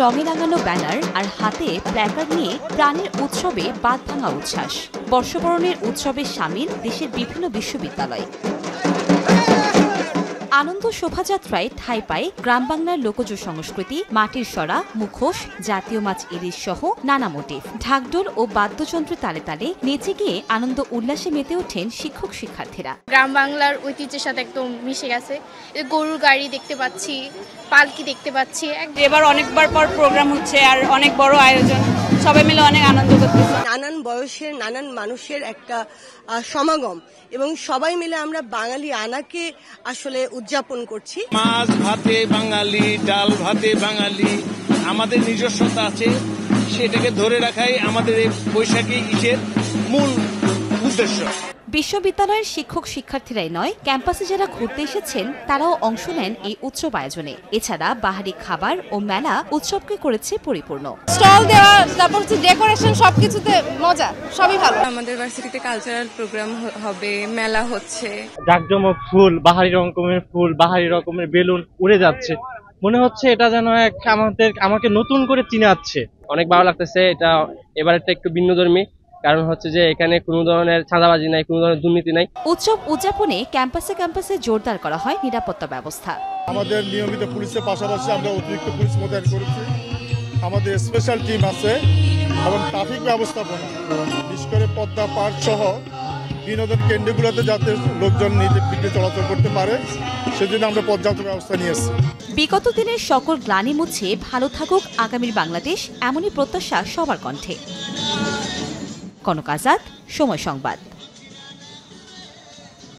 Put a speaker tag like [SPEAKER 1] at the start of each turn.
[SPEAKER 1] রঙে রাঙানো ব্যানার আর হাতে প্ল্যাকার্ড নিয়ে প্রাণের উৎসবে বাঁধ ভাঙা উচ্ছ্বাস। বর্ষবরণের উৎসবে সামিল দেশের বিভিন্ন বিশ্ববিদ্যালয়। আনন্দ শোভাযাত্রায় ঠাঁই পায় গ্রাম বাংলার লোকজ সংস্কৃতি, মাটির সরা, মুখোশ, জাতীয় মাছ ইলিশ সহ নানা মোটিভ। ঢাকঢোল ও বাদ্যযন্ত্রের তালে তালে নেচে গিয়ে আনন্দ উল্লাসে মেতে ওঠেন শিক্ষক শিক্ষার্থীরা।
[SPEAKER 2] গ্রাম বাংলার ঐতিহ্যের সাথে একদম মিশে গেছে। গরুর গাড়ি দেখতে পাচ্ছি, পালকি দেখতে পাচ্ছি।
[SPEAKER 3] এবার অনেকবার পর প্রোগ্রাম হচ্ছে আর অনেক বড় আয়োজন, সবাই মিলে অনেক আনন্দ করতেছে।
[SPEAKER 4] নানান বয়সের নানান মানুষের একটা সমাগম এবং সবাই মিলে আমরা বাঙালি আনাকে আসলে উদযাপন করছি।
[SPEAKER 5] মাছ ভাতে বাঙালি, ডাল ভাতে বাঙালি, আমাদের নিজস্বতা আছে, সেটাকে ধরে রাখাই আমাদের এই বৈশাখী ঈদের মূল উদ্দেশ্য।
[SPEAKER 1] বিশ্ববিদ্যালয়ের শিক্ষক শিক্ষার্থীরাই নয়, ক্যাম্পাসে যারা ঘুরতে এসেছেন তারাও অংশ নেন এই উৎসব আয়োজনে। এছাড়া বাহারি খাবার ও মেলা উৎসবকে করেছে পরিপূর্ণ।
[SPEAKER 3] স্টল দেওয়া, তারপর হচ্ছে ডেকোরেশন, সবকিছুতে মজা, সবই ভালো।
[SPEAKER 6] আমাদের ভার্সিটিতে কালচারাল প্রোগ্রাম হবে, মেলা হচ্ছে,
[SPEAKER 7] জাঁকজমক ফুল, বাহারি রকমের ফুল, বাহারি রকমের বেলুন উড়ে যাচ্ছে। মনে হচ্ছে এটা যেন আমাকে নতুন করে চিনাচ্ছে।
[SPEAKER 8] অনেক ভালো লাগতেছে। এটা এবারেরটা একটু ভিন্নধর্মী, কারণ হচ্ছে যে এখানে কোনো ধরনের চাঁদাবাজি নাই, কোনো ধরনের দুর্নীতি নাই।
[SPEAKER 1] উৎসব উদযাপনে ক্যাম্পাসে ক্যাম্পাসে জোরদার করা হয় নিরাপত্তা ব্যবস্থা।
[SPEAKER 9] আমাদের নিয়মিত পুলিশের পাশাপাশি আমরা অতিরিক্ত পুলিশ মোতায়েন করেছি। আমাদের স্পেশাল টিম আছে এবং ট্রাফিক ব্যবস্থাপনা, বিশেষ করে পদ্মা পার্ক সহ বিনোদন কেন্দ্রগুলোতে যাতে লোকজন নির্বিঘ্নে চলাচল করতে পারে সেজন্য আমরা পর্যাপ্ত ব্যবস্থা নিয়েছি।
[SPEAKER 1] বিগত দিনের সকল গ্লানি মুছে ভালো থাকুক আগামীর বাংলাদেশ, এমনই প্রত্যাশা সবার কণ্ঠে। কনক আজাদ, সময় সংবাদ।